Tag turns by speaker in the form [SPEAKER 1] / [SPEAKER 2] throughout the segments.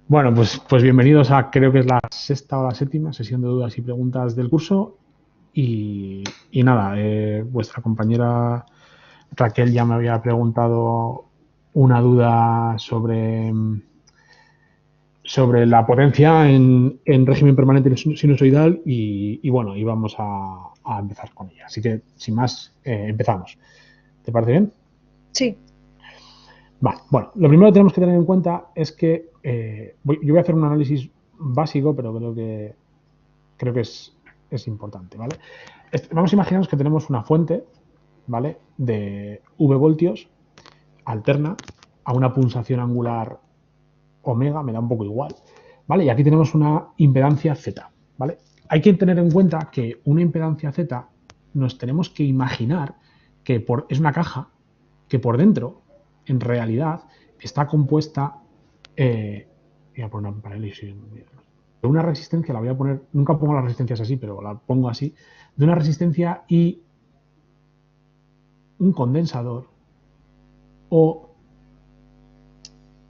[SPEAKER 1] Bueno, pues bienvenidos a, creo que es la sexta o la séptima sesión de dudas y preguntas del curso. Y nada, vuestra compañera Raquel ya me había preguntado una duda sobre la potencia en régimen permanente sinusoidal y bueno, y vamos a empezar con ella. Así que, sin más, empezamos. ¿Te parece bien?
[SPEAKER 2] Sí.
[SPEAKER 1] Vale, bueno, lo primero que tenemos que tener en cuenta es que yo voy a hacer un análisis básico, pero creo que es importante, ¿vale? Vamos a imaginarnos que tenemos una fuente, ¿vale? De V voltios alterna a una pulsación angular omega, me da un poco igual, ¿vale? Y aquí tenemos una impedancia Z, ¿vale? Hay que tener en cuenta que una impedancia Z nos tenemos que imaginar que es una caja que por dentro, en realidad, está compuesta, voy a poner un parálisis, de una resistencia, la voy a poner, nunca pongo las resistencias así, pero la pongo así, de una resistencia y un condensador o,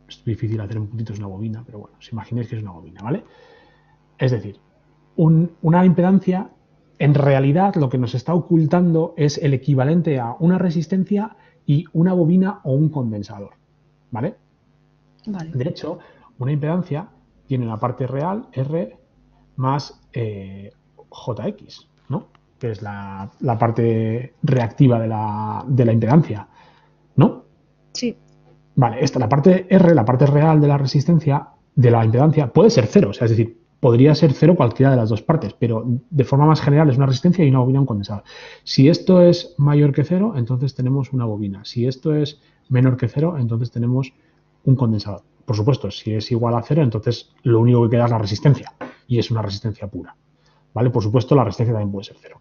[SPEAKER 1] es difícil hacer en puntitos una bobina, pero bueno, os imaginéis que es una bobina, ¿vale? Es decir, una impedancia, en realidad lo que nos está ocultando es el equivalente a una resistencia y una bobina o un condensador, ¿vale?
[SPEAKER 2] Vale.
[SPEAKER 1] De hecho, una impedancia tiene una parte real, R, más JX, ¿no? Que es la parte reactiva de la impedancia, ¿no?
[SPEAKER 2] Sí.
[SPEAKER 1] Vale, la parte R, la parte real de la resistencia, de la impedancia, puede ser cero, o sea, es decir, podría ser cero cualquiera de las dos partes, pero de forma más general es una resistencia y una bobina, un condensador. Si esto es mayor que cero, entonces tenemos una bobina. Si esto es menor que cero, entonces tenemos un condensador. Por supuesto, si es igual a cero, entonces lo único que queda es la resistencia, y es una resistencia pura. ¿Vale? Por supuesto, la resistencia también puede ser cero.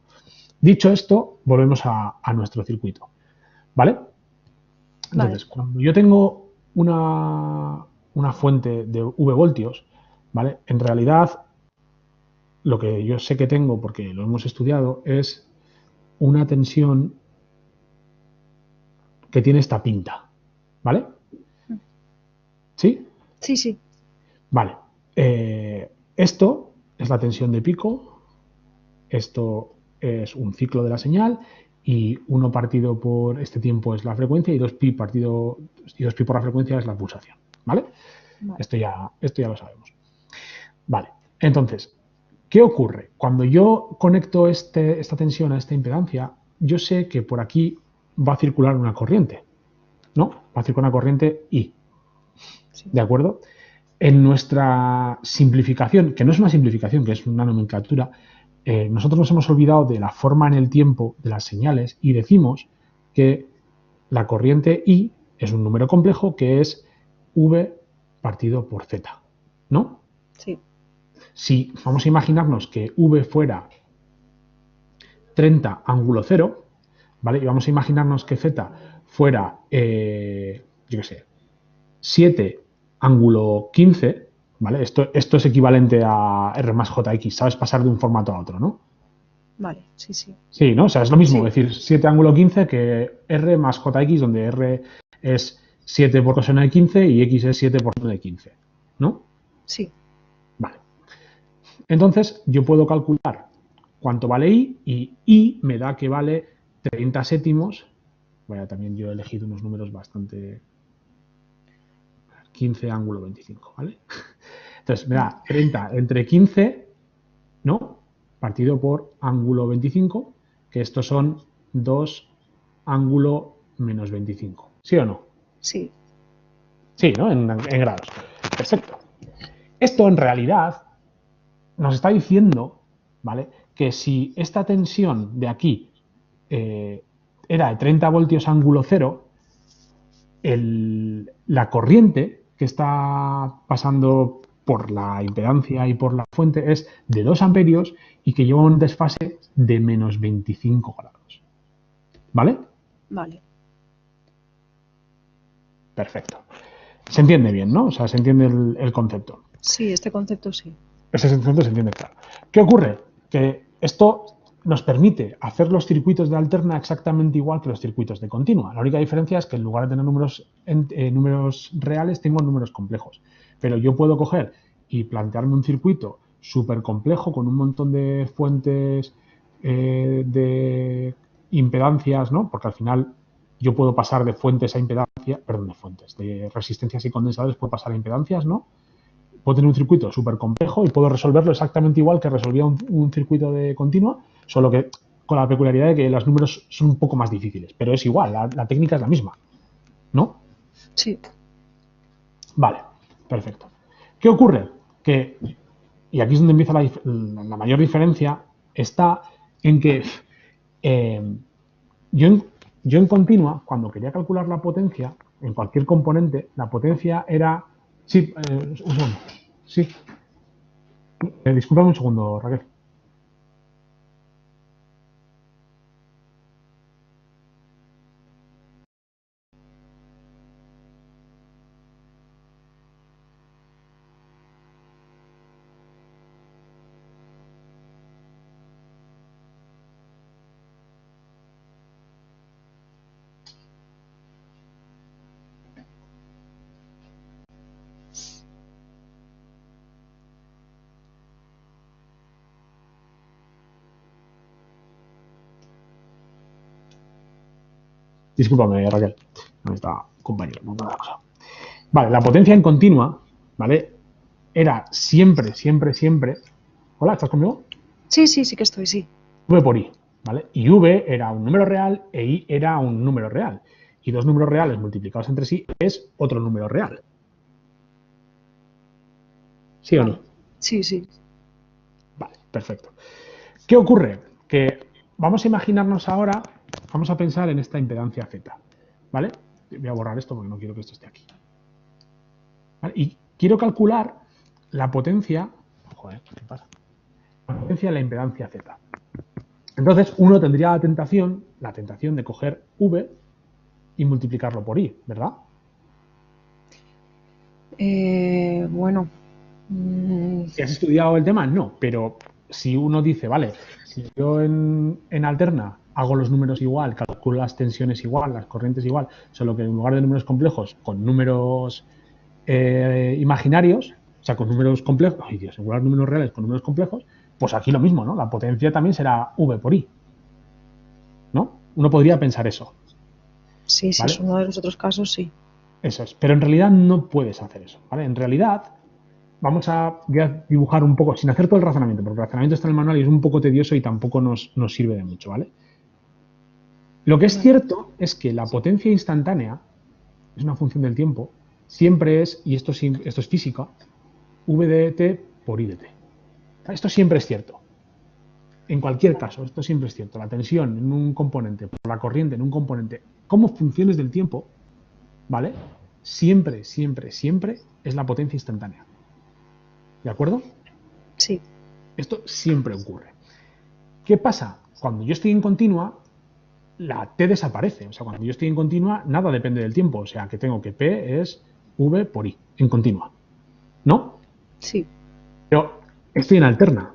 [SPEAKER 1] Dicho esto, volvemos a nuestro circuito. ¿Vale?
[SPEAKER 2] Vale.
[SPEAKER 1] Entonces, cuando yo tengo una fuente de V voltios, ¿vale? En realidad, lo que yo sé que tengo, porque lo hemos estudiado, es una tensión que tiene esta pinta, ¿vale? ¿Sí?
[SPEAKER 2] Sí, sí.
[SPEAKER 1] Vale. Esto es la tensión de pico, esto es un ciclo de la señal y 1 partido por este tiempo es la frecuencia y 2pi por la frecuencia es la pulsación, ¿vale?
[SPEAKER 2] Vale.
[SPEAKER 1] Esto ya lo sabemos. Vale, entonces, ¿qué ocurre? Cuando yo conecto esta tensión a esta impedancia, yo sé que por aquí va a circular una corriente, ¿no? Va a circular una corriente I,
[SPEAKER 2] Sí.
[SPEAKER 1] ¿de acuerdo? En nuestra simplificación, que no es una simplificación, que es una nomenclatura, nosotros nos hemos olvidado de la forma en el tiempo de las señales y decimos que la corriente I es un número complejo que es V partido por Z, ¿no?
[SPEAKER 2] Sí.
[SPEAKER 1] Si vamos a imaginarnos que V fuera 30 ángulo 0, ¿vale? Y vamos a imaginarnos que Z fuera, yo qué sé, 7 ángulo 15, ¿vale? Esto es equivalente a R más JX, sabes pasar de un formato a otro, ¿no?
[SPEAKER 2] Vale. Sí, sí.
[SPEAKER 1] Sí, ¿no? O sea, es lo mismo
[SPEAKER 2] Sí.
[SPEAKER 1] decir 7 ángulo 15 que R más JX, donde R es 7 por coseno de 15 y X es 7 por seno de 15, ¿no?
[SPEAKER 2] Sí.
[SPEAKER 1] Vale. Entonces, yo puedo calcular cuánto vale I y I me da que vale 30 sétimos. Vaya, también yo he elegido unos números bastante... 15 ángulo 25, ¿vale? Entonces, me da 30 entre 15, ¿no? Partido por ángulo 25, que estos son 2 ángulo menos 25. ¿Sí o no?
[SPEAKER 2] Sí.
[SPEAKER 1] Sí, ¿no? En grados. Perfecto. Esto en realidad nos está diciendo, ¿vale? Que si esta tensión de aquí era de 30 voltios ángulo cero, la corriente que está pasando por la impedancia y por la fuente es de 2 amperios y que lleva un desfase de menos 25 grados. ¿Vale?
[SPEAKER 2] Vale.
[SPEAKER 1] Perfecto. Se entiende bien, ¿no? O sea, se entiende el concepto.
[SPEAKER 2] Sí, este concepto sí.
[SPEAKER 1] Ese concepto se entiende claro. ¿Qué ocurre? Que esto nos permite hacer los circuitos de alterna exactamente igual que los circuitos de continua. La única diferencia es que en lugar de tener números reales, tengo números complejos. Pero yo puedo coger y plantearme un circuito súper complejo con un montón de fuentes de impedancias, ¿no? Porque al final yo puedo pasar de fuentes a impedancias, perdón, de fuentes, de resistencias y condensadores, puedo pasar a impedancias, ¿no? Puedo tener un circuito súper complejo y puedo resolverlo exactamente igual que resolvía un circuito de continua, solo que con la peculiaridad de que los números son un poco más difíciles, pero es igual, la técnica es la misma, ¿no?
[SPEAKER 2] Sí.
[SPEAKER 1] Vale, perfecto. ¿Qué ocurre? Que, y aquí es donde empieza la mayor diferencia, está en que yo en continua, cuando quería calcular la potencia, en cualquier componente, la potencia era... Sí, un segundo. Sí. Discúlpame un segundo, Raquel. Discúlpame, Raquel. No está compañero. Vale, la potencia en continua, ¿vale? Era siempre, siempre, siempre. Hola, ¿estás conmigo?
[SPEAKER 2] Sí, sí, sí que estoy, sí.
[SPEAKER 1] V por I, ¿vale? Y V era un número real e I era un número real. Y dos números reales multiplicados entre sí es otro número real. ¿Sí o no?
[SPEAKER 2] Sí, sí.
[SPEAKER 1] Vale, perfecto. ¿Qué ocurre? Que vamos a imaginarnos ahora, vamos a pensar en esta impedancia Z, ¿vale? Voy a borrar esto porque no quiero que esto esté aquí. ¿Vale? Y quiero calcular la potencia, joder, ¿qué pasa? La potencia de la impedancia Z. Entonces, uno tendría la tentación de coger V y multiplicarlo por I, ¿verdad?
[SPEAKER 2] Bueno.
[SPEAKER 1] Si has estudiado el tema, no, pero si uno dice, vale, si yo en alterna hago los números igual, calculo las tensiones igual, las corrientes igual, solo que en lugar de números complejos, con números imaginarios, o sea, con números complejos, ay Dios, en lugar de números reales con números complejos, pues aquí lo mismo, ¿no? La potencia también será V por I, ¿no? Uno podría pensar eso,
[SPEAKER 2] Sí, sí,
[SPEAKER 1] ¿vale?
[SPEAKER 2] es uno de los otros casos, sí.
[SPEAKER 1] Eso es, pero en realidad no puedes hacer eso, ¿vale? En realidad, voy a dibujar un poco, sin hacer todo el razonamiento, porque el razonamiento está en el manual y es un poco tedioso y tampoco nos sirve de mucho, ¿vale? Lo que es cierto es que la potencia instantánea, es una función del tiempo, siempre es, y esto es física, V de t por I de t. Esto siempre es cierto. En cualquier caso, esto siempre es cierto. La tensión en un componente, por la corriente en un componente, como funciones del tiempo, ¿vale? Siempre, siempre, siempre es la potencia instantánea. ¿De acuerdo?
[SPEAKER 2] Sí.
[SPEAKER 1] Esto siempre ocurre. ¿Qué pasa? Cuando yo estoy en continua, la T desaparece. O sea, cuando yo estoy en continua, nada depende del tiempo. O sea, que tengo que P es V por I, en continua. ¿No?
[SPEAKER 2] Sí.
[SPEAKER 1] Pero estoy en alterna.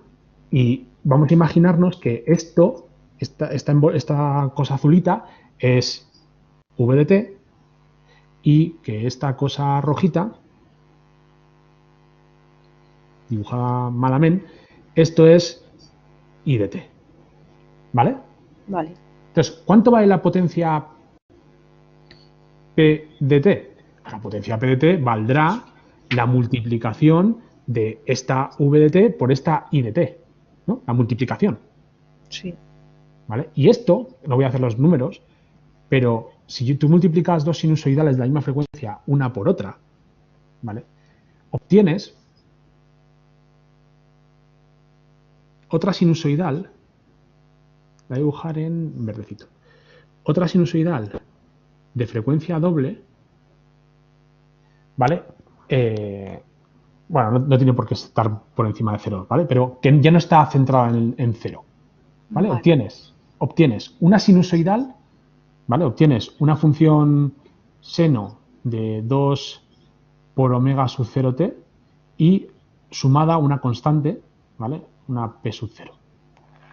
[SPEAKER 1] Y vamos a imaginarnos que esta cosa azulita, es V de T y que esta cosa rojita, dibujada malamente, esto es I de T. ¿Vale?
[SPEAKER 2] Vale.
[SPEAKER 1] Entonces, ¿cuánto vale la potencia P de T? La potencia P de T valdrá la multiplicación de esta V de T por esta I de T, ¿no? La multiplicación.
[SPEAKER 2] Sí.
[SPEAKER 1] ¿Vale? Y esto, no voy a hacer los números, pero si tú multiplicas dos sinusoidales de la misma frecuencia una por otra, ¿vale? Obtienes otra sinusoidal, la voy a dibujar en verdecito, otra sinusoidal de frecuencia doble, ¿vale? Bueno, no tiene por qué estar por encima de cero, ¿vale? Pero que ya no está centrada en cero, ¿vale?
[SPEAKER 2] Vale.
[SPEAKER 1] Obtienes una sinusoidal, ¿vale? Obtienes una función seno de 2 por omega sub 0t y sumada una constante, ¿vale? Una p sub 0.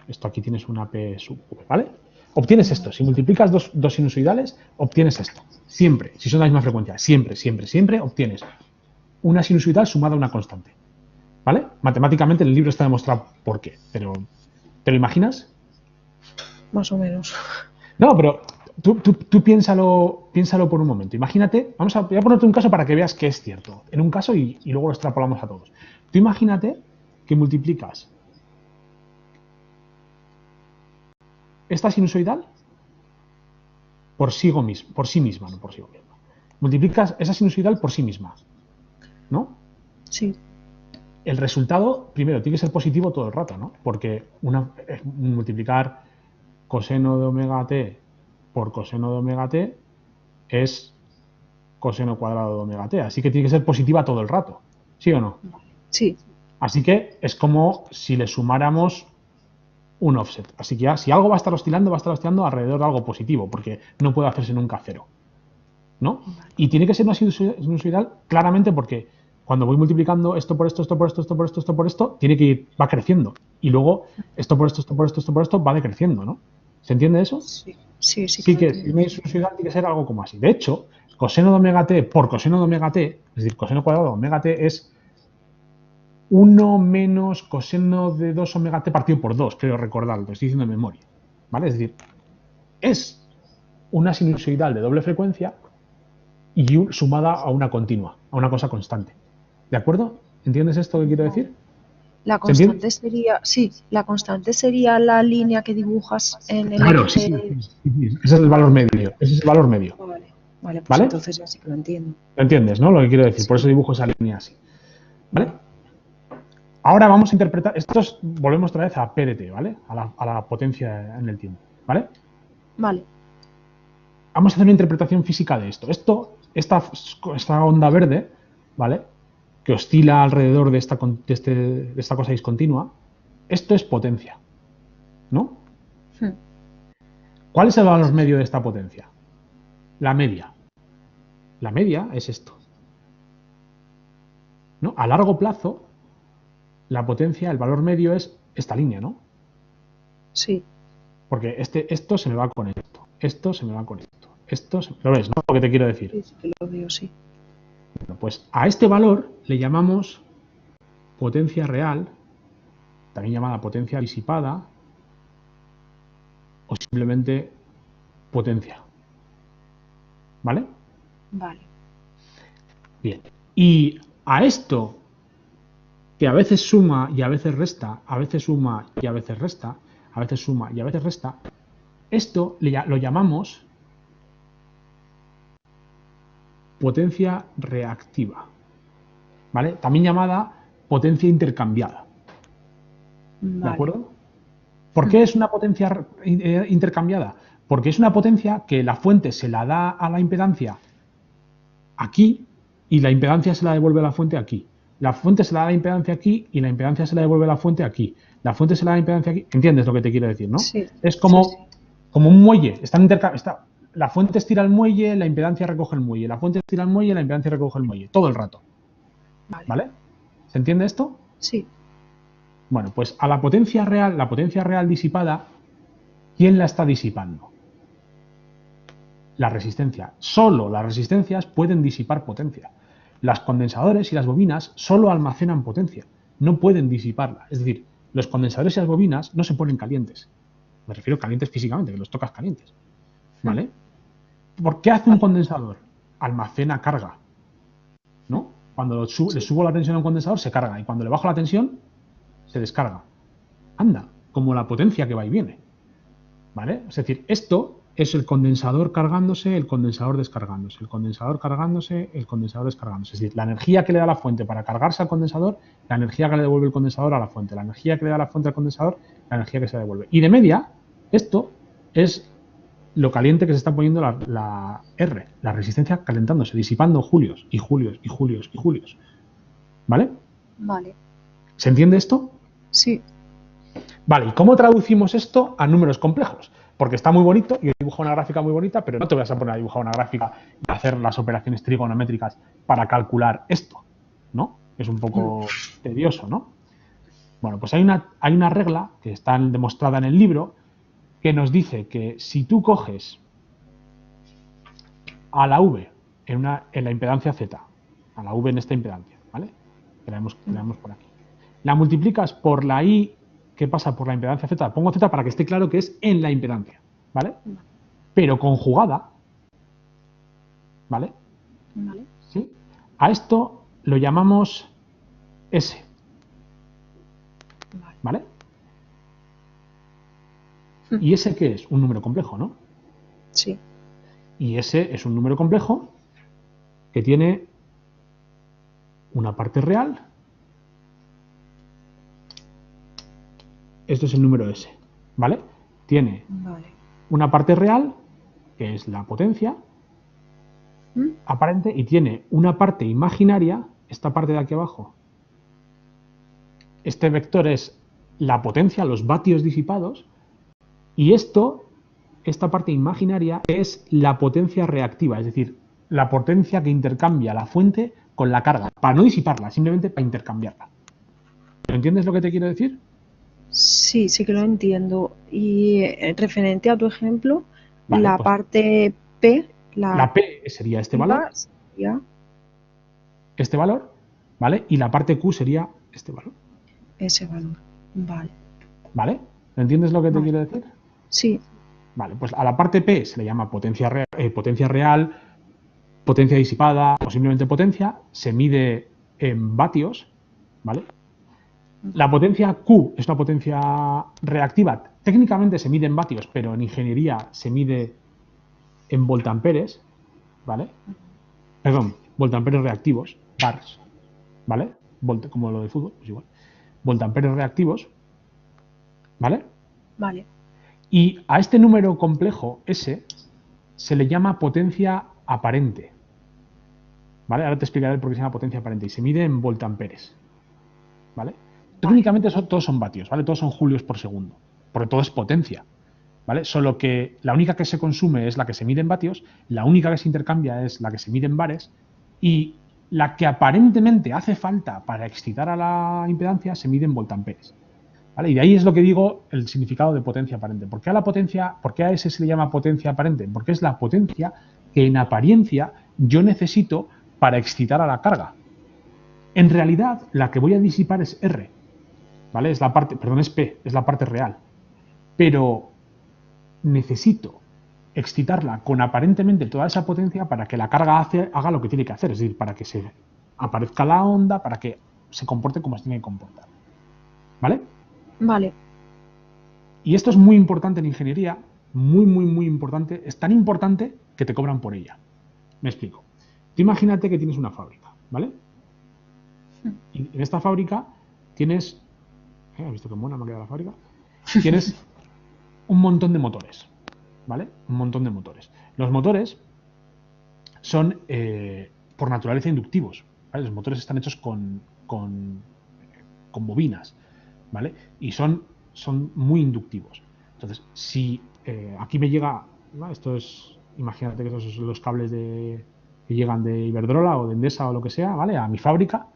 [SPEAKER 1] Esto aquí tienes una P sub V, ¿vale? Obtienes esto. Si multiplicas dos sinusoidales, obtienes esto. Siempre, si son de la misma frecuencia, siempre, siempre, siempre obtienes una sinusoidal sumada a una constante. ¿Vale? Matemáticamente en el libro está demostrado por qué, pero ¿te lo imaginas?
[SPEAKER 2] Más o menos.
[SPEAKER 1] No, pero tú piénsalo por un momento. Imagínate, voy a ponerte un caso para que veas que es cierto. En un caso y luego lo extrapolamos a todos. Tú imagínate que multiplicas esta sinusoidal por sí misma, no por sí misma. Multiplicas esa sinusoidal por sí misma, ¿no?
[SPEAKER 2] Sí.
[SPEAKER 1] El resultado, primero, tiene que ser positivo todo el rato, ¿no? Porque multiplicar coseno de omega t por coseno de omega t es coseno cuadrado de omega t. Así que tiene que ser positiva todo el rato. ¿Sí o no?
[SPEAKER 2] Sí.
[SPEAKER 1] Así que es como si le sumáramos un offset. Así que ya, si algo va a estar oscilando alrededor de algo positivo, porque no puede hacerse nunca cero, ¿no? Y tiene que ser una sinusoidal claramente porque cuando voy multiplicando esto por esto, esto por esto, esto por esto, esto por esto, va creciendo. Y luego esto por esto, esto por esto, esto por esto va decreciendo, ¿no? ¿Se entiende eso?
[SPEAKER 2] Sí, sí, sí.
[SPEAKER 1] Sí que una sinusoidal tiene que ser algo como así. De hecho, coseno de omega t por coseno de omega t, es decir, coseno cuadrado de omega t es 1 menos coseno de 2 omega t partido por 2, creo recordarlo, lo estoy diciendo de memoria. ¿Vale? Es decir, es una sinusoidal de doble frecuencia y sumada a una continua, a una cosa constante. ¿De acuerdo? ¿Entiendes esto que quiero decir?
[SPEAKER 2] La constante sería, sí, la constante sería la línea que dibujas en el
[SPEAKER 1] Claro,
[SPEAKER 2] eje.
[SPEAKER 1] sí. Ese es el valor medio. Ese es el valor medio.
[SPEAKER 2] Vale, pues
[SPEAKER 1] ¿Vale?
[SPEAKER 2] entonces ya sí que lo entiendo.
[SPEAKER 1] ¿Lo entiendes, no? Lo que quiero decir.
[SPEAKER 2] Sí.
[SPEAKER 1] Por eso dibujo esa línea así. ¿Vale? Ahora vamos a interpretar. Volvemos otra vez a P de t, ¿vale? A la potencia en el tiempo. ¿Vale?
[SPEAKER 2] Vale.
[SPEAKER 1] Vamos a hacer una interpretación física de esto. Esta onda verde, ¿vale? Que oscila alrededor de esta cosa discontinua, esto es potencia, ¿no? ¿Cuál es el valor medio de esta potencia? La media. La media es esto, ¿no? A largo plazo, la potencia, el valor medio es esta línea, ¿no?
[SPEAKER 2] Sí.
[SPEAKER 1] Porque esto se me va con esto se me va con esto. ¿Lo ves, no? Lo que te quiero decir.
[SPEAKER 2] Sí, sí que lo veo, sí.
[SPEAKER 1] Bueno, pues a este valor le llamamos potencia real, también llamada potencia disipada, o simplemente potencia. ¿Vale?
[SPEAKER 2] Vale.
[SPEAKER 1] Bien. Y a esto, que a veces suma y a veces resta, a veces suma y a veces resta, a veces suma y a veces resta, esto lo llamamos potencia reactiva. ¿Vale? También llamada potencia intercambiada. ¿De acuerdo? ¿Por qué es una potencia intercambiada? Porque es una potencia que la fuente se la da a la impedancia aquí y la impedancia se la devuelve a la fuente aquí. La fuente se la da a la impedancia aquí y la impedancia se la devuelve a la fuente aquí. La fuente se la da a la impedancia aquí. ¿Entiendes lo que te quiero decir, no?
[SPEAKER 2] Sí.
[SPEAKER 1] Es como un muelle. La fuente estira el muelle, la impedancia recoge el muelle. La fuente estira el muelle, la impedancia recoge el muelle. Todo el rato. ¿Vale? ¿Se entiende esto?
[SPEAKER 2] Sí.
[SPEAKER 1] Bueno, pues a la potencia real disipada, ¿quién la está disipando? La resistencia. Solo las resistencias pueden disipar potencia. Los condensadores y las bobinas solo almacenan potencia, no pueden disiparla. Es decir, los condensadores y las bobinas no se ponen calientes. Me refiero a calientes físicamente, que los tocas calientes. ¿Vale? ¿Por qué hace un condensador? Almacena carga. ¿No? Cuando le subo la tensión a un condensador, se carga. Y cuando le bajo la tensión, se descarga. Anda, como la potencia que va y viene. ¿Vale? Es decir, esto es el condensador cargándose, el condensador descargándose, el condensador cargándose, el condensador descargándose. Es decir, la energía que le da la fuente para cargarse al condensador, la energía que le devuelve el condensador a la fuente, la energía que le da la fuente al condensador, la energía que se devuelve. Y de media, esto es lo caliente que se está poniendo la R, la resistencia calentándose, disipando julios y julios y julios y julios. ¿Vale?
[SPEAKER 2] Vale.
[SPEAKER 1] ¿Se entiende esto?
[SPEAKER 2] Sí.
[SPEAKER 1] Vale, ¿y cómo traducimos esto a números complejos? Porque está muy bonito, y he dibujado una gráfica muy bonita, pero no te vas a poner a dibujar una gráfica y hacer las operaciones trigonométricas para calcular esto, ¿no? Es un poco tedioso, ¿no? Bueno, pues hay una regla que está demostrada en el libro que nos dice que si tú coges a la V en la impedancia Z, a la V en esta impedancia, ¿vale? Que la vemos por aquí. La multiplicas por la I que pasa por la impedancia Z. Pongo Z para que esté claro que es en la impedancia, ¿vale? Pero conjugada, ¿vale?
[SPEAKER 2] Vale.
[SPEAKER 1] ¿Sí? A esto lo llamamos S, ¿vale? ¿Y S qué es? Un número complejo, ¿no?
[SPEAKER 2] Sí.
[SPEAKER 1] Y S es un número complejo que tiene una parte real. Esto es el número S, ¿vale? Tiene una parte real, que es la potencia aparente, y tiene una parte imaginaria, esta parte de aquí abajo. Este vector es la potencia, los vatios disipados, y esta parte imaginaria es la potencia reactiva, es decir, la potencia que intercambia la fuente con la carga, para no disiparla, simplemente para intercambiarla. ¿Entiendes lo que te quiero decir?
[SPEAKER 2] Sí, sí que lo entiendo. Y referente a tu ejemplo,
[SPEAKER 1] Vale,
[SPEAKER 2] la
[SPEAKER 1] pues
[SPEAKER 2] parte P,
[SPEAKER 1] la P sería este valor,
[SPEAKER 2] sería
[SPEAKER 1] ¿vale? Y la parte Q sería este valor.
[SPEAKER 2] ese valor. Vale.
[SPEAKER 1] ¿Vale? ¿Entiendes lo que te quiero decir?
[SPEAKER 2] Sí.
[SPEAKER 1] Vale, pues a la parte P se le llama potencia real, potencia disipada o simplemente potencia, se mide en vatios, ¿vale? La potencia Q es una potencia reactiva, técnicamente se mide en vatios, pero en ingeniería se mide en voltamperes, ¿vale? Perdón, voltamperes reactivos, bars, ¿vale? Como lo de fútbol, pues igual. Voltamperes reactivos, ¿vale?
[SPEAKER 2] Vale.
[SPEAKER 1] Y a este número complejo, S, se le llama potencia aparente. ¿Vale? Ahora te explicaré por qué se llama potencia aparente. Y se mide en voltamperes. ¿Vale? Técnicamente todos son vatios, ¿vale? Todos son julios por segundo. Porque todo es potencia. ¿Vale? Solo que la única que se consume es la que se mide en vatios, la única que se intercambia es la que se mide en bares, y la que aparentemente hace falta para excitar a la impedancia se mide en voltamperes. ¿Vale? Y de ahí es lo que digo el significado de potencia aparente. ¿Por qué a ese se le llama potencia aparente? Porque es la potencia que en apariencia yo necesito para excitar a la carga. En realidad, la que voy a disipar es R, ¿vale? Es P, es la parte real. Pero necesito excitarla con aparentemente toda esa potencia para que la carga haga lo que tiene que hacer, es decir, para que se aparezca la onda, para que se comporte como se tiene que comportar. ¿Vale?
[SPEAKER 2] Vale.
[SPEAKER 1] Y esto es muy importante en ingeniería, muy, muy, muy importante. Es tan importante que te cobran por ella. Me explico. Tú imagínate que tienes una fábrica, ¿vale? Y en esta fábrica tienes... ¿Has visto qué mona me ha quedado la fábrica? Tienes un montón de motores, ¿vale? Un montón de motores. Los motores son, por naturaleza, inductivos, ¿vale? Los motores están hechos con bobinas, ¿vale? Y son muy inductivos. Entonces, si aquí me llega, ¿no? Imagínate que estos son los cables que llegan de Iberdrola o de Endesa o lo que sea, ¿vale? A mi fábrica.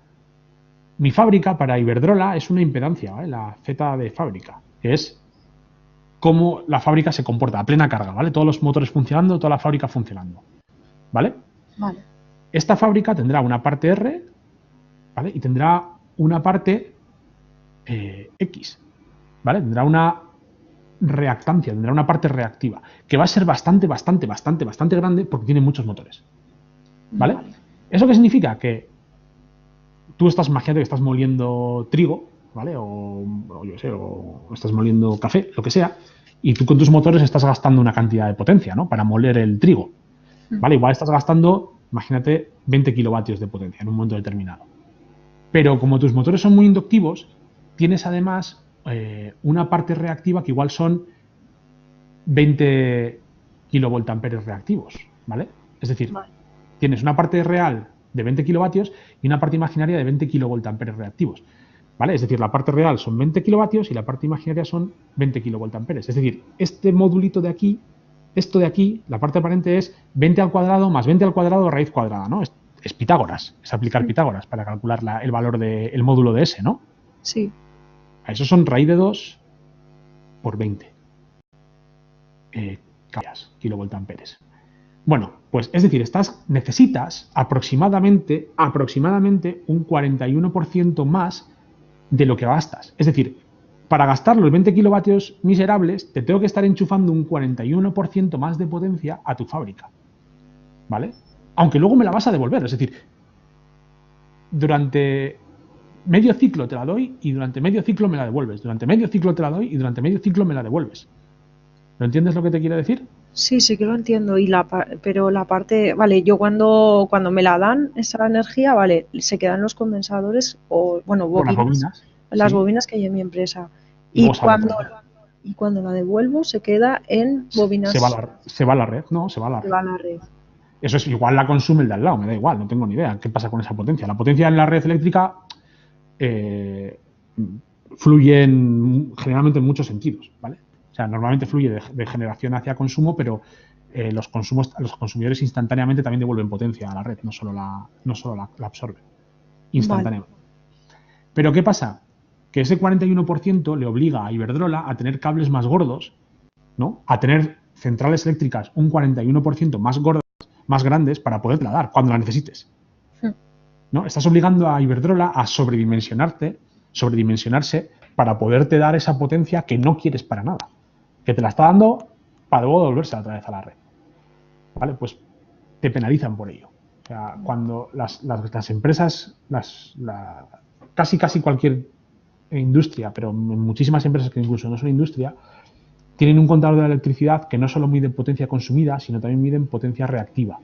[SPEAKER 1] Mi fábrica para Iberdrola es una impedancia, ¿vale? La Z de fábrica, que es cómo la fábrica se comporta a plena carga, ¿vale? Todos los motores funcionando, toda la fábrica funcionando, ¿vale?
[SPEAKER 2] Vale.
[SPEAKER 1] Esta fábrica tendrá una parte R, ¿vale? Y tendrá una parte X, ¿vale? Tendrá una reactancia, tendrá una parte reactiva, que va a ser bastante grande porque tiene muchos motores, ¿vale? ¿Eso qué significa? Que tú imagínate que estás moliendo trigo, ¿vale? O yo sé, o estás moliendo café, lo que sea, y tú con tus motores estás gastando una cantidad de potencia, ¿no? Para moler el trigo, ¿vale? Igual estás gastando, imagínate, 20 kilovatios de potencia en un momento determinado. Pero como tus motores son muy inductivos, tienes además una parte reactiva que igual son 20 kilovoltamperes reactivos, ¿vale? Es decir, tienes una parte real de 20 kilovatios y una parte imaginaria de 20 kilovoltamperes reactivos, ¿vale? Es decir, la parte real son 20 kilovatios y la parte imaginaria son 20 kilovoltamperes. Es decir, este modulito de aquí, esto de aquí, la parte aparente es 20 al cuadrado más 20 al cuadrado raíz cuadrada, ¿no? Es Pitágoras, es aplicar Pitágoras para calcular el valor del módulo de S, ¿no?
[SPEAKER 2] Sí.
[SPEAKER 1] Eso son raíz de 2 por 20 kilovoltamperes. Bueno, pues es decir, necesitas aproximadamente un 41% más de lo que gastas. Es decir, para gastar los 20 kilovatios miserables, te tengo que estar enchufando un 41% más de potencia a tu fábrica. ¿Vale? Aunque luego me la vas a devolver. Es decir, durante medio ciclo te la doy y durante medio ciclo me la devuelves. Durante medio ciclo te la doy y durante medio ciclo me la devuelves. ¿Lo entiendes lo que te quiero decir?
[SPEAKER 2] Sí, sí que lo entiendo. Pero la parte, vale, yo cuando me la dan esa energía, vale, se quedan los condensadores o, bueno,
[SPEAKER 1] Por las
[SPEAKER 2] bobinas,
[SPEAKER 1] bobinas.
[SPEAKER 2] las
[SPEAKER 1] Sí.
[SPEAKER 2] bobinas que hay en mi empresa.
[SPEAKER 1] Y luego sale otra vez.
[SPEAKER 2] Y cuando la devuelvo se queda en bobinas.
[SPEAKER 1] Se va a la red, ¿no? Se va a la red.
[SPEAKER 2] Se va a la red.
[SPEAKER 1] Eso es igual, la consume el de al lado, me da igual, no tengo ni idea qué pasa con esa potencia. La potencia en la red eléctrica fluye generalmente en muchos sentidos, ¿vale? O sea, normalmente fluye de generación hacia consumo, pero los consumidores instantáneamente también devuelven potencia a la red, no solo la absorben instantáneamente. Vale. Pero ¿qué pasa? Que ese 41% le obliga a Iberdrola a tener cables más gordos, ¿no? A tener centrales eléctricas un 41% más gordas, más grandes, para poderla dar cuando la necesites. ¿No? Estás obligando a Iberdrola a sobredimensionarse para poderte dar esa potencia que no quieres para nada. Que te la está dando para luego devolverse otra vez a la red. ¿Vale? Pues te penalizan por ello. O sea, cuando las empresas, casi cualquier industria, pero muchísimas empresas que incluso no son industria, tienen un contador de la electricidad que no solo mide potencia consumida, sino también miden potencia reactiva.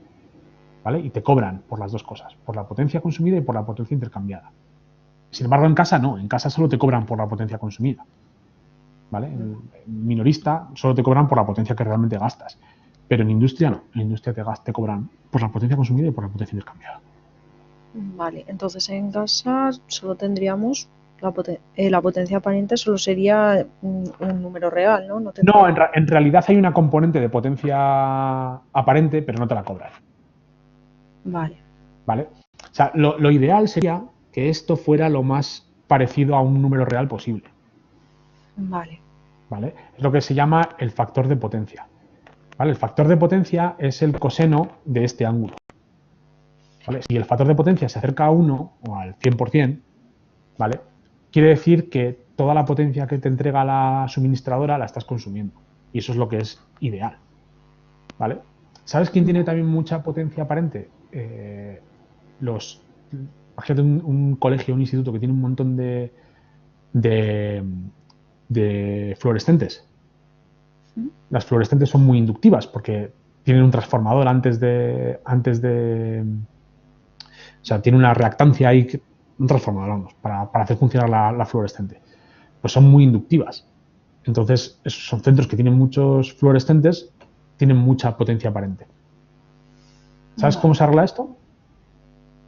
[SPEAKER 1] ¿Vale? Y te cobran por las dos cosas, por la potencia consumida y por la potencia intercambiada. Sin embargo, en casa no, en casa solo te cobran por la potencia consumida. ¿Vale? En minorista solo te cobran por la potencia que realmente gastas. Pero en industria no, en industria te cobran por la potencia consumida y por la potencia intercambiada.
[SPEAKER 2] Vale, entonces en casa solo tendríamos la potencia aparente, solo sería un número real, ¿no?
[SPEAKER 1] No, en realidad hay una componente de potencia aparente, pero no te la cobran.
[SPEAKER 2] Vale.
[SPEAKER 1] ¿Vale? O sea, lo ideal sería que esto fuera lo más parecido a un número real posible.
[SPEAKER 2] Vale.
[SPEAKER 1] ¿Vale? Es lo que se llama el factor de potencia. ¿Vale? El factor de potencia es el coseno de este ángulo. ¿Vale? Si el factor de potencia se acerca a 1 o al 100%, ¿vale? Quiere decir que toda la potencia que te entrega la suministradora la estás consumiendo. Y eso es lo que es ideal. ¿Vale? ¿Sabes quién tiene también mucha potencia aparente? Imagínate un colegio, un instituto que tiene un montón de fluorescentes. Las fluorescentes son muy inductivas porque tienen un transformador antes de o sea, tiene una reactancia ahí, un transformador, vamos, para hacer funcionar la fluorescente. Pues son muy inductivas. Entonces, esos son centros que tienen muchos fluorescentes, tienen mucha potencia aparente. ¿Sabes cómo se arregla esto?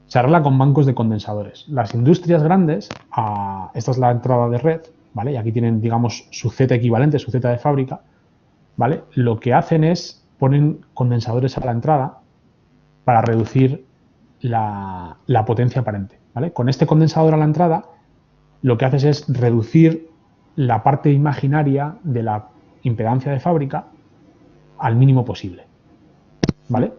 [SPEAKER 1] Se arregla con bancos de condensadores. Las industrias grandes, esta es la entrada de red, ¿vale? Y aquí tienen, digamos, su Z equivalente, su Z de fábrica, ¿vale? Lo que hacen es ponen condensadores a la entrada para reducir la potencia aparente, ¿vale? Con este condensador a la entrada, lo que haces es reducir la parte imaginaria de la impedancia de fábrica al mínimo posible, ¿vale?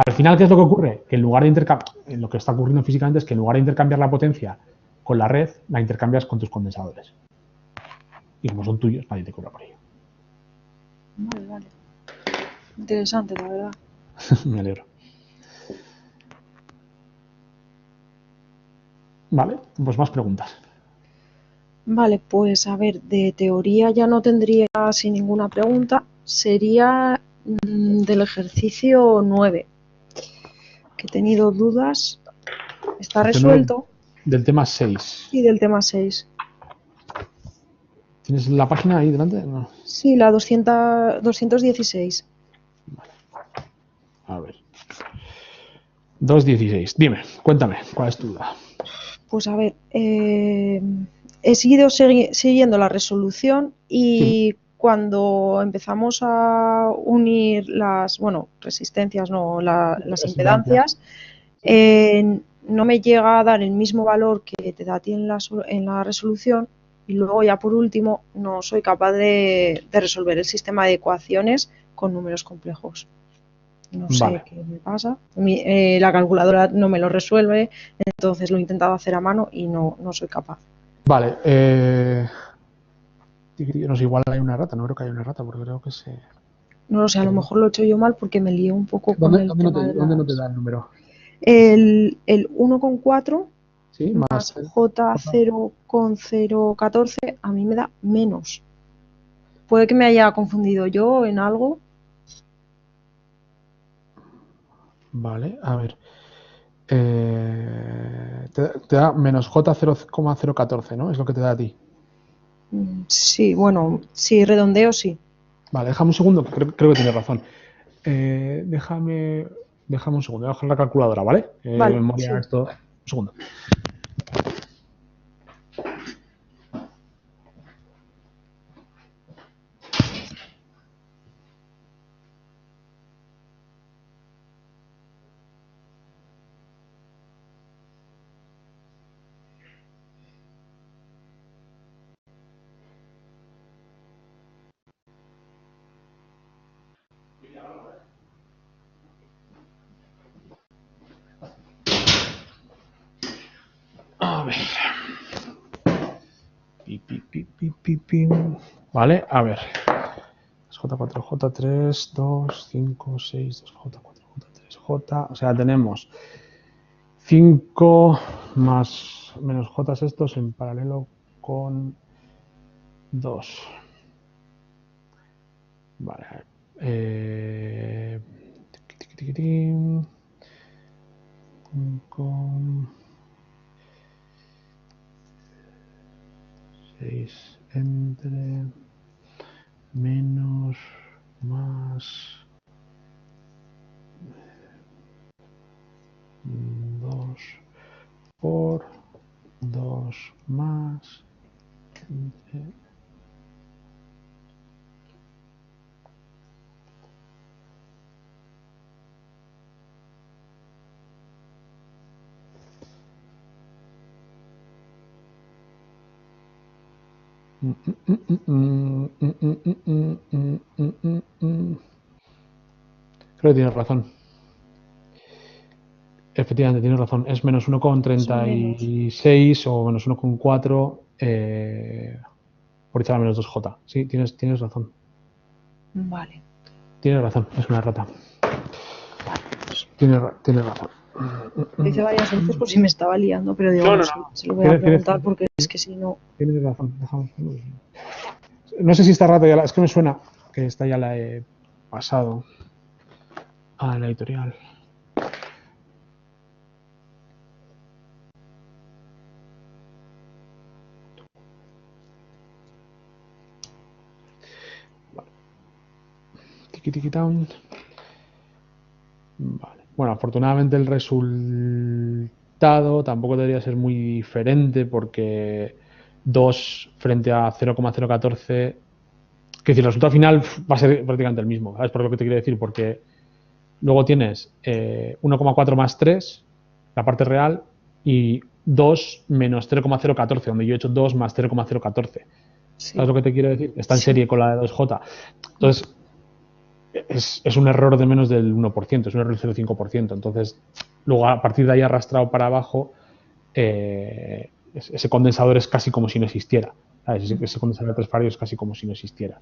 [SPEAKER 1] Al final, ¿qué es lo que ocurre? Que en lugar de lo que está ocurriendo físicamente es que en lugar de intercambiar la potencia con la red, la intercambias con tus condensadores. Y como son tuyos, nadie te cobra por ello.
[SPEAKER 2] Vale. Interesante, la verdad.
[SPEAKER 1] Me alegro. Vale, pues más preguntas.
[SPEAKER 2] Vale, pues a ver, de teoría ya no tendría casi ninguna pregunta. Sería del ejercicio 9, que he tenido dudas. ¿Está resuelto?
[SPEAKER 1] Del tema 6.
[SPEAKER 2] Sí, del tema 6.
[SPEAKER 1] ¿Tienes la página ahí delante? No.
[SPEAKER 2] Sí, la 216.
[SPEAKER 1] Vale. A ver. 216. Dime, cuéntame, ¿cuál es tu duda?
[SPEAKER 2] Pues a ver, he seguido siguiendo la resolución y cuando empezamos a unir las, resistencias, no, las impedancias, no me llega a dar el mismo valor que te da a ti en la resolución, Y luego ya por último, no soy capaz de resolver el sistema de ecuaciones con números complejos. No sé
[SPEAKER 1] Vale.
[SPEAKER 2] qué me pasa. La calculadora no me lo resuelve, entonces lo he intentado hacer a mano y no soy capaz.
[SPEAKER 1] Vale. No sé, igual hay una rata. No creo que haya una rata porque creo que se...
[SPEAKER 2] No lo sé, a lo mejor lo he hecho yo mal porque me lié un poco con
[SPEAKER 1] ¿Dónde,
[SPEAKER 2] el
[SPEAKER 1] dónde no
[SPEAKER 2] tema
[SPEAKER 1] te,
[SPEAKER 2] de
[SPEAKER 1] dónde no te
[SPEAKER 2] las...
[SPEAKER 1] da el número?
[SPEAKER 2] El 1,4
[SPEAKER 1] ¿Sí?
[SPEAKER 2] más J0,014 a mí me da menos. Puede que me haya confundido yo en algo.
[SPEAKER 1] Vale, a ver. Te da menos J0,014, ¿no? Es lo que te da a ti.
[SPEAKER 2] Sí, bueno, sí, redondeo, sí.
[SPEAKER 1] Vale, déjame un segundo, que creo que tienes razón. Déjame un segundo, voy a bajar la calculadora, ¿vale? De
[SPEAKER 2] Vale,
[SPEAKER 1] memoria
[SPEAKER 2] sí.
[SPEAKER 1] esto. Un segundo. A ver. Vale, a ver. J4, J3, 2, 5, 6, 2, J4, J3, J. O sea, tenemos 5 más menos J estos en paralelo con 2. Vale. 5, 6 entre menos más 2 por 2 más entre Creo que tienes razón. Efectivamente, tienes razón. Es menos
[SPEAKER 2] Es menos.
[SPEAKER 1] 1,36 o menos 1,4 por echar a menos 2J. Sí, tienes razón.
[SPEAKER 2] Vale.
[SPEAKER 1] Tienes razón, es una rata.
[SPEAKER 2] Vale, pues
[SPEAKER 1] Tienes razón.
[SPEAKER 2] lo hice varias veces por si me estaba liando, pero digo,
[SPEAKER 1] No,
[SPEAKER 2] bueno,
[SPEAKER 1] no,
[SPEAKER 2] sí,
[SPEAKER 1] no.
[SPEAKER 2] se lo voy a
[SPEAKER 1] Tienes,
[SPEAKER 2] preguntar porque es que si no...
[SPEAKER 1] tienes razón. No sé si esta rata ya la... Es que me suena que esta ya la he pasado a la editorial. Vale. Tiki down. Vale. Bueno, afortunadamente el resultado tampoco debería ser muy diferente porque 2 frente a 0,014, que decir, el resultado final va a ser prácticamente el mismo, ¿sabes por lo que te quiero decir? Porque luego tienes 1,4 más 3, la parte real, y 2 menos 0,014, donde yo he hecho 2 más 0,014.
[SPEAKER 2] Sí,
[SPEAKER 1] ¿Sabes lo que te quiero decir? Está en
[SPEAKER 2] sí.
[SPEAKER 1] serie con la de 2J. Entonces, es un error de menos del 1%, es un error del 0,5%. Entonces, luego a partir de ahí arrastrado para abajo, ese condensador es casi como si no existiera. ¿Sabes? Ese condensador de tres farios es casi como si no existiera.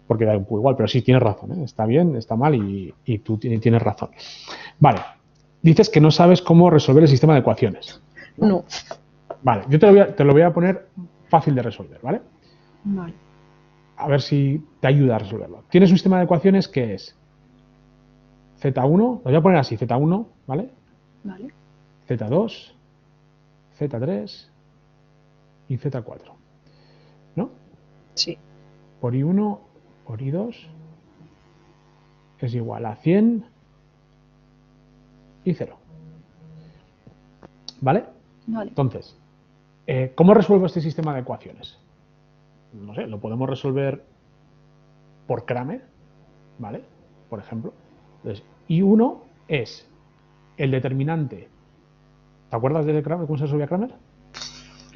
[SPEAKER 1] Porque da un poco igual, pero sí, tienes razón. ¿eh? Está bien, está mal y tú tienes razón. Vale. Dices que no sabes cómo resolver el sistema de ecuaciones.
[SPEAKER 2] No.
[SPEAKER 1] Vale, yo te lo voy a poner fácil de resolver, ¿vale?
[SPEAKER 2] Vale.
[SPEAKER 1] A ver si te ayuda a resolverlo. Tienes un sistema de ecuaciones que es Z1, lo voy a poner así, Z1, ¿vale?
[SPEAKER 2] Vale.
[SPEAKER 1] Z2, Z3 y Z4, ¿no?
[SPEAKER 2] Sí.
[SPEAKER 1] Por I1, por I2 es igual a 100 y 0, ¿vale?
[SPEAKER 2] Vale.
[SPEAKER 1] Entonces, ¿cómo resuelvo este sistema de ecuaciones? No sé, lo podemos resolver por Kramer, ¿vale? Por ejemplo. Entonces, I1 es el determinante. ¿Te acuerdas de Kramer? ¿Cómo se resolvía Kramer?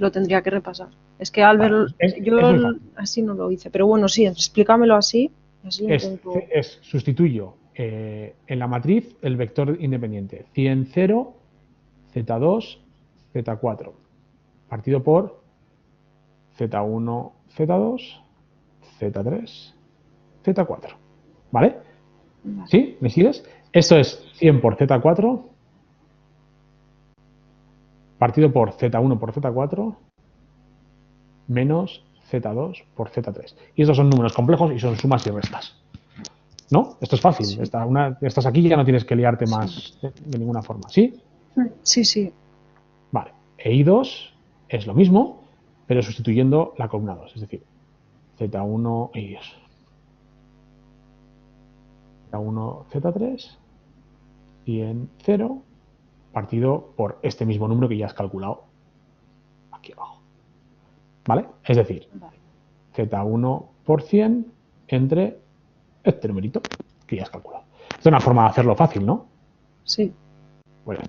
[SPEAKER 2] lo tendría que repasar. Es que al verlo, yo
[SPEAKER 1] es muy fácil.
[SPEAKER 2] así no lo hice, pero bueno, sí, explícamelo así. Así lo
[SPEAKER 1] Es,
[SPEAKER 2] intento.
[SPEAKER 1] sustituyo en la matriz el vector independiente. 100, 0, Z2, Z4. Partido por Z1, Z2, Z3, Z4. ¿Vale?
[SPEAKER 2] Vale.
[SPEAKER 1] ¿Sí? ¿Me sigues? Esto es 100 por Z4 partido por Z1 por Z4 menos Z2 por Z3. Y estos son números complejos y son sumas y restas. ¿No? Esto es fácil.
[SPEAKER 2] Sí.
[SPEAKER 1] Estás aquí y ya no tienes que liarte más de ninguna forma. ¿Sí?
[SPEAKER 2] Sí, sí.
[SPEAKER 1] Vale. E I2 es lo mismo, pero sustituyendo la columna 2. Es decir, Z1 e I2. Z1, Z3 y en 0 partido por este mismo número que ya has calculado aquí abajo. ¿Vale? Es decir, Z1 por 100 entre este numerito que ya has calculado. Esta es una forma de hacerlo fácil, ¿no?
[SPEAKER 2] Sí.
[SPEAKER 1] Bueno,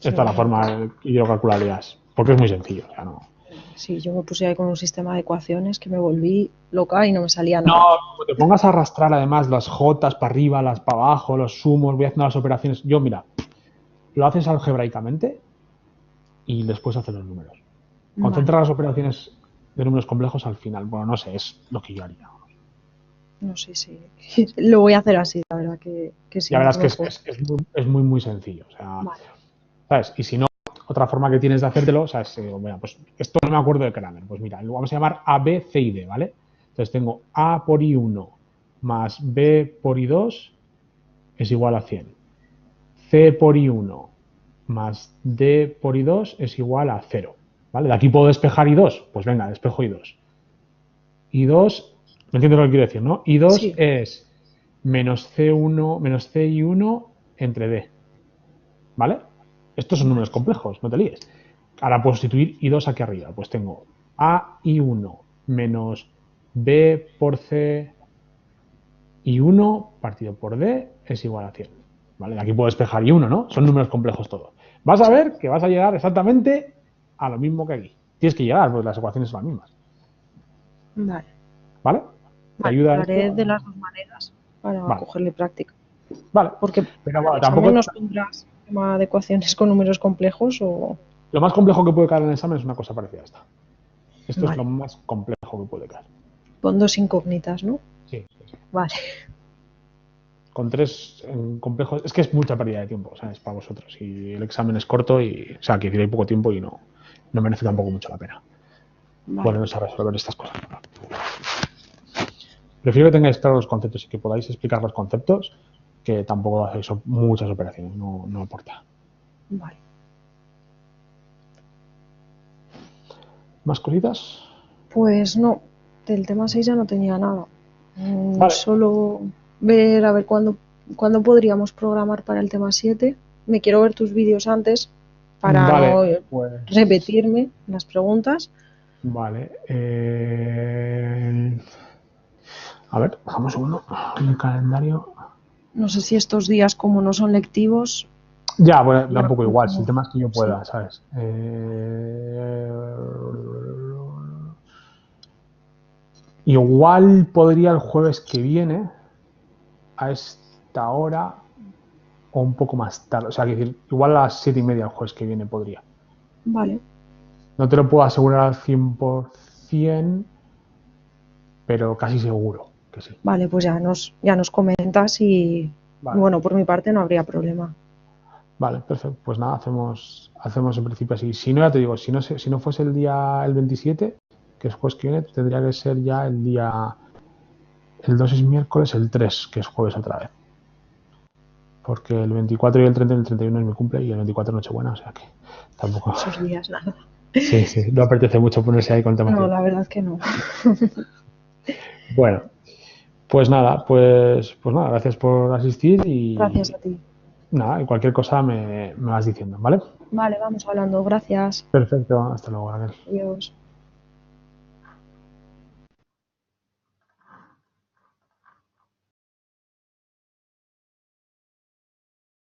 [SPEAKER 1] esta es la forma que yo calcularías, porque es muy sencillo. O sea, no.
[SPEAKER 2] Sí, yo me puse ahí con un sistema de ecuaciones que me volví loca y no me salía nada.
[SPEAKER 1] No, como te pongas a arrastrar además las jotas para arriba, las para abajo, los sumos, voy haciendo las operaciones. Yo, mira, lo haces algebraicamente y después haces los números. Concentra las operaciones de números complejos al final. Bueno, no sé, es lo que yo haría.
[SPEAKER 2] No sé, sí. Lo voy a hacer así, la verdad que sí.
[SPEAKER 1] Ya verás que es muy, muy sencillo. O sea,
[SPEAKER 2] Vale.
[SPEAKER 1] ¿sabes? Y si no, otra forma que tienes de hacértelo, ¿sabes? Mira, pues esto no me acuerdo de Kramer. Pues mira, lo vamos a llamar A, B, C y D, ¿vale? Entonces tengo A por I1 más B por I2 es igual a 100. C por I1 más D por I2 es igual a 0. ¿Vale? ¿De aquí puedo despejar I2? Pues venga, despejo I2. I2, ¿me entiendes lo que quiero decir, no? I2
[SPEAKER 2] Sí.
[SPEAKER 1] es menos C1, menos CI1 entre D. ¿Vale? Estos son números complejos, no te líes. Ahora puedo sustituir I2 aquí arriba. Pues tengo A I1 menos B por C I1 partido por D es igual a 100. ¿Vale? De aquí puedo despejar I1, ¿no? Son números complejos todos. Vas a ver que vas a llegar exactamente a lo mismo que aquí. Tienes que llegar, porque las ecuaciones son las mismas.
[SPEAKER 2] Vale.
[SPEAKER 1] ¿Vale? ¿Te
[SPEAKER 2] Vale,
[SPEAKER 1] ayuda
[SPEAKER 2] lo haré
[SPEAKER 1] esto?
[SPEAKER 2] de las dos maneras para cogerle práctica.
[SPEAKER 1] Vale.
[SPEAKER 2] Porque
[SPEAKER 1] pero bueno,
[SPEAKER 2] también nos pondrás tema de ecuaciones con números complejos o...
[SPEAKER 1] Lo más complejo que puede caer en el examen es una cosa parecida a esta. Esto
[SPEAKER 2] Vale.
[SPEAKER 1] es lo más complejo que puede caer.
[SPEAKER 2] Con dos incógnitas, ¿no?
[SPEAKER 1] Sí.
[SPEAKER 2] Vale.
[SPEAKER 1] Con tres complejos, es que es mucha pérdida de tiempo, ¿sabes? Para vosotros. Y el examen es corto y, o sea, que hay poco tiempo y no merece tampoco mucho la pena. Ponernos a resolver estas cosas. Prefiero que tengáis claros los conceptos y que podáis explicar los conceptos, que tampoco hacéis muchas operaciones, no aporta.
[SPEAKER 2] Vale.
[SPEAKER 1] ¿Más cositas?
[SPEAKER 2] Pues no, del tema 6 ya no tenía nada.
[SPEAKER 1] Vale.
[SPEAKER 2] Solo ver a ver cuándo podríamos programar para el tema 7. Me quiero ver tus vídeos antes para no repetirme las preguntas.
[SPEAKER 1] Vale. A ver, bajamos un segundo. El calendario.
[SPEAKER 2] No sé si estos días, como no son lectivos...
[SPEAKER 1] Ya, bueno, da un poco igual. Si el tema es que yo pueda,
[SPEAKER 2] sí.
[SPEAKER 1] ¿sabes? Igual podría el jueves que viene a esta hora o un poco más tarde. O sea, igual a las 7:30 el jueves que viene podría.
[SPEAKER 2] Vale.
[SPEAKER 1] No te lo puedo asegurar al 100%, pero casi seguro que sí.
[SPEAKER 2] Vale, pues ya nos comentas y bueno, por mi parte no habría problema.
[SPEAKER 1] Vale, perfecto. Pues nada, hacemos en principio así. Si no, ya te digo, si no fuese el 27, que es jueves que viene, tendría que ser ya el día... El 2 es miércoles, el 3, que es jueves otra vez. Porque el 24 y el 30 y el 31 es mi cumple y el 24 Nochebuena, o sea que tampoco...
[SPEAKER 2] Esos días, nada.
[SPEAKER 1] Sí, no apetece mucho ponerse ahí con temas.
[SPEAKER 2] No, la verdad es que no.
[SPEAKER 1] Bueno, pues nada, nada, gracias por asistir y...
[SPEAKER 2] Gracias a ti.
[SPEAKER 1] Nada, y cualquier cosa me vas diciendo, ¿vale?
[SPEAKER 2] Vale, vamos hablando. Gracias.
[SPEAKER 1] Perfecto, hasta luego, Raquel.
[SPEAKER 2] Adiós.